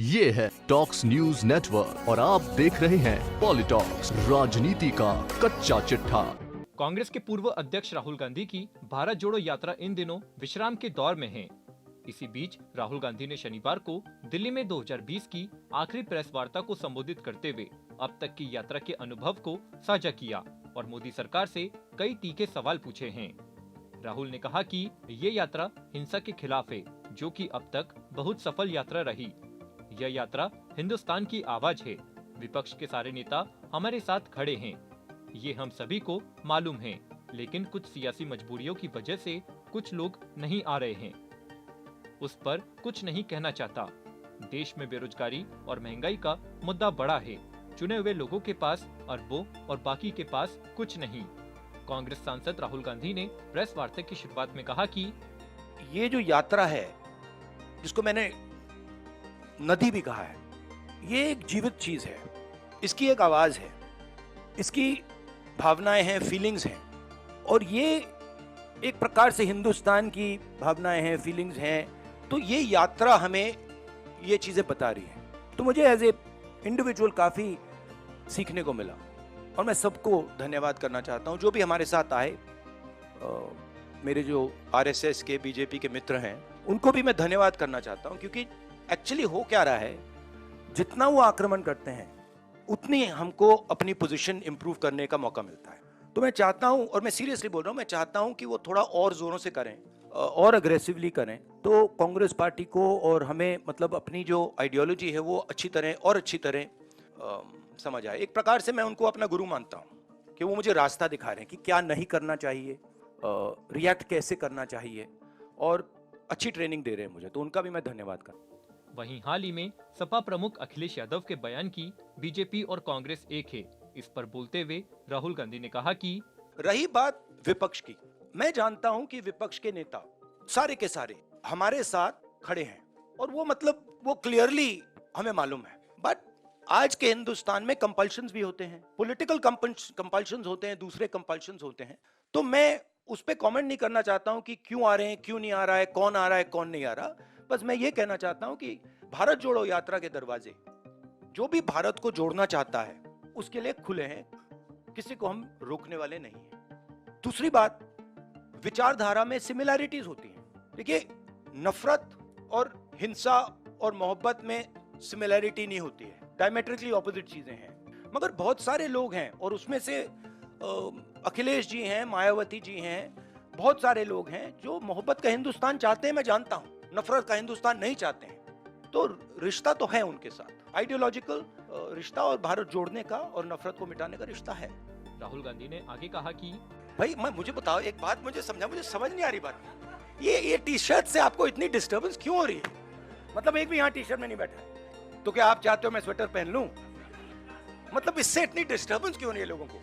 ये है talks news network और आप देख रहे हैं पॉलिटॉक्स, राजनीति का कच्चा चिट्ठा। कांग्रेस के पूर्व अध्यक्ष राहुल गांधी की भारत जोड़ो यात्रा इन दिनों विश्राम के दौर में है। इसी बीच राहुल गांधी ने शनिवार को दिल्ली में 2020 की आखिरी प्रेस वार्ता को संबोधित करते हुए अब तक की यात्रा के अनुभव को साझा किया और मोदी सरकार से कई तीखे सवाल पूछे हैं। राहुल ने कहा कि ये यात्रा हिंसा के खिलाफ है, जो कि अब तक बहुत सफल यात्रा रही। यह यात्रा हिंदुस्तान की आवाज है। विपक्ष के सारे नेता हमारे साथ खड़े हैं, ये हम सभी को मालूम है, लेकिन कुछ सियासी मजबूरियों की वजह से कुछ लोग नहीं आ रहे हैं। उस पर कुछ नहीं कहना चाहता। देश में बेरोजगारी और महंगाई का मुद्दा बड़ा है। चुने हुए लोगों के पास अरबों और बाकी के पास कुछ नहीं। कांग्रेस सांसद राहुल गांधी ने प्रेस वार्ता की शुरुआत में कहा कि ये जो यात्रा है, जिसको मैंने नदी भी कहा है, ये एक जीवित चीज है। इसकी एक आवाज है, इसकी भावनाएं हैं, फीलिंग्स हैं, और ये एक प्रकार से हिंदुस्तान की भावनाएं हैं, फीलिंग्स हैं। तो ये यात्रा हमें ये चीजें बता रही है। तो मुझे एज ए इंडिविजुअल काफी सीखने को मिला और मैं सबको धन्यवाद करना चाहता हूं जो भी हमारे साथ आए। मेरे जो आरएसएस के, बीजेपी के मित्र हैं, उनको भी मैं धन्यवाद करना चाहता हूं, क्योंकि एक्चुअली हो क्या रहा है, जितना वो आक्रमण करते हैं उतनी हमको अपनी पोजीशन इंप्रूव करने का मौका मिलता है। तो मैं चाहता हूं, और मैं सीरियसली बोल रहा हूं, मैं चाहता हूं कि वो थोड़ा और जोरों से करें और अग्रेसिवली करें, तो कांग्रेस पार्टी को और हमें, मतलब अपनी जो आइडियोलॉजी है वो अच्छी तरह समझ आए। एक प्रकार से मैं उनको अपना गुरु मानता हूं कि वो मुझे रास्ता दिखा रहे हैं कि क्या नहीं करना चाहिए, रिएक्ट कैसे करना चाहिए, और अच्छी ट्रेनिंग दे रहे हैं मुझे, तो उनका भी मैं धन्यवाद करता हूं। वहीं हाल ही में सपा प्रमुख अखिलेश यादव के बयान की बीजेपी और कांग्रेस एक है, इस पर बोलते हुए राहुल गांधी ने कहा कि रही बात विपक्ष की, मैं जानता हूं कि विपक्ष के नेता सारे के सारे हमारे साथ खड़े हैं, और वो मतलब वो क्लियरली हमें मालूम है। बट आज के हिंदुस्तान में कंपल्शंस भी होते हैं, पॉलिटिकल कंपल्शंस होते हैं, दूसरे कंपल्शंस होते हैं। तो मैं उस पर कमेंट नहीं करना चाहता हूं कि क्यों आ रहे हैं, क्यों नहीं आ रहा है, कौन आ रहा है, कौन नहीं आ रहा। बस मैं ये कहना चाहता हूं कि भारत जोड़ो यात्रा के दरवाजे, जो भी भारत को जोड़ना चाहता है उसके लिए खुले हैं, किसी को हम रोकने वाले नहीं हैं। दूसरी बात, विचारधारा में सिमिलैरिटीज होती हैं। देखिए, नफरत और हिंसा और मोहब्बत में सिमिलैरिटी नहीं होती है, डायमेट्रिकली ऑपोजिट चीजें हैं। मगर बहुत सारे लोग हैं, और उसमें से अखिलेश जी हैं, मायावती जी हैं, बहुत सारे लोग हैं जो मोहब्बत का हिंदुस्तान चाहते हैं, मैं जानता हूं, नफरत का हिंदुस्तान नहीं चाहते हैं। तो रिश्ता तो है उनके साथ, आइडियोलॉजिकल रिश्ता, और भारत जोड़ने का और नफरत को मिटाने का रिश्ता है। राहुल गांधी ने आगे कहा कि भाई मुझे बताओ एक बात, मुझे समझ नहीं आ रही बात, ये टी शर्ट से आपको इतनी डिस्टर्बेंस क्यों हो रही है? मतलब एक भी यहाँ टी शर्ट में नहीं बैठा, तो क्या आप चाहते हो मैं स्वेटर पहन लूं? मतलब इससे इतनी डिस्टर्बेंस क्यों नहीं है लोगों को?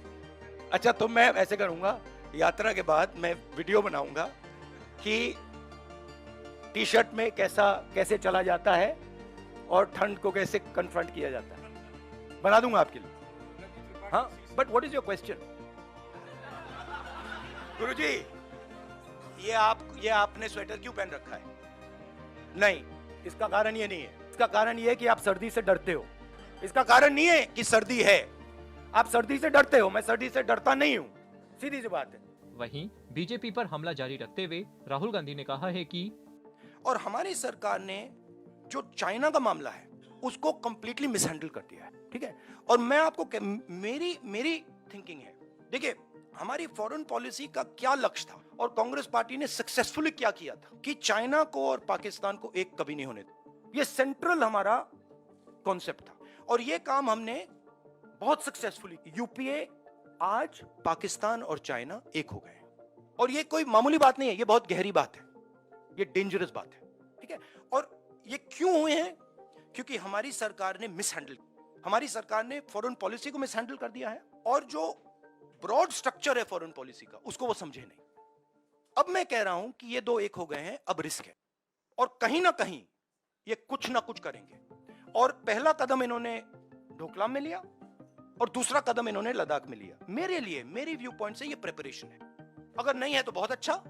अच्छा, तो मैं ऐसे करूंगा, यात्रा के बाद मैं वीडियो बनाऊंगा कि टी शर्ट में कैसे चला जाता है और ठंड को कैसे कन्फ्रंट किया जाता है, बना दूंगा आपके लिए। हाँ, but what is your question? गुरुजी, ये आपने स्वेटर क्यों पहन रखा है? नहीं, इसका कारण ये नहीं है। इसका कारण ये है कि आप सर्दी से डरते हो। इसका कारण नहीं है कि सर्दी है, आप सर्दी से डरते हो। मैं सर्दी से डरता नहीं हूं, सीधी सी बात है। वहीं बीजेपी पर हमला जारी रखते हुए राहुल गांधी ने कहा है कि और हमारी सरकार ने जो चाइना का मामला है उसको कंप्लीटली मिसहैंडल कर दिया है, ठीक है। और मैं आपको मेरी थिंकिंग है, देखिए, हमारी फॉरेन पॉलिसी का क्या लक्ष्य था और कांग्रेस पार्टी ने सक्सेसफुली क्या किया था कि चाइना को और पाकिस्तान को एक कभी नहीं होने दिया। ये सेंट्रल हमारा कॉन्सेप्ट था, और ये काम हमने बहुत सक्सेसफुली। यूपीए, आज पाकिस्तान और चाइना एक हो गए हैं, और ये कोई मामूली बात नहीं है, ये बहुत गहरी बात है, ये डेंजरस बात है, ठीक है। और ये क्यों हुए हैं? क्योंकि हमारी सरकार ने मिसहैंडल, हमारी सरकार ने फॉरेन पॉलिसी को मिसहैंडल कर दिया है, और जो ब्रॉड स्ट्रक्चर है फॉरेन पॉलिसी का उसको वो समझे नहीं। अब मैं कह रहा हूं कि ये दो एक हो गए हैं, अब रिस्क है, और कहीं ना कहीं ये कुछ ना कुछ करेंगे। और पहला कदम इन्होंने डोकलाम में लिया, और दूसरा कदम इन्होंने लद्दाख में लिया। मेरे लिए, मेरी व्यू पॉइंट से ये प्रिपरेशन है। अगर नहीं है तो बहुत अच्छा,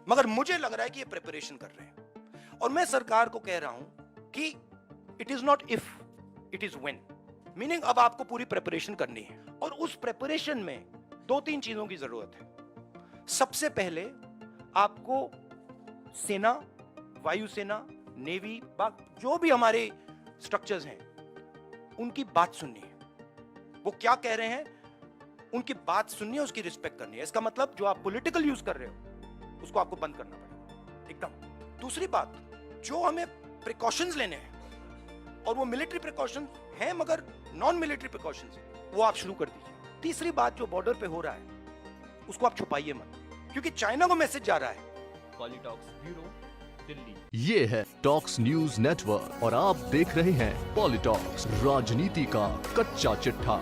मगर मुझे लग रहा है कि ये प्रिपरेशन कर रहे हैं। और मैं सरकार को कह रहा हूं कि it is not if, it is when. Meaning अब आपको पूरी प्रिपरेशन करनी है और उस प्रिपरेशन में 2-3 चीजों की जरूरत है। सबसे पहले आपको सेना, वायुसेना, नेवी, जो भी हमारे स्ट्रक्चर्स हैं उनकी बात सुननी है। वो क्या कह रहे हैं उनकी बात सुननी है, उसकी रिस्पेक्ट करनी है। इसका मतलब जो आप पॉलिटिकल यूज कर रहे हो उसको आपको बंद करना पड़ेगा एकदम। दूसरी बात, जो हमें प्रिकॉशंस लेने हैं और वो मिलिट्री प्रिकॉशंस हैं मगर नॉन मिलिट्री प्रिकॉशंस, वो आप शुरू कर दीजिए। तीसरी बात, जो बॉर्डर पे हो रहा है उसको आप छुपाइए मत, क्योंकि चाइना को मैसेज जा रहा है। पॉलिटॉक्स ब्यूरो, दिल्ली। ये है टॉक्स न्यूज नेटवर्क और आप देख रहे हैं पॉलिटॉक्स, राजनीति का कच्चा चिट्ठा।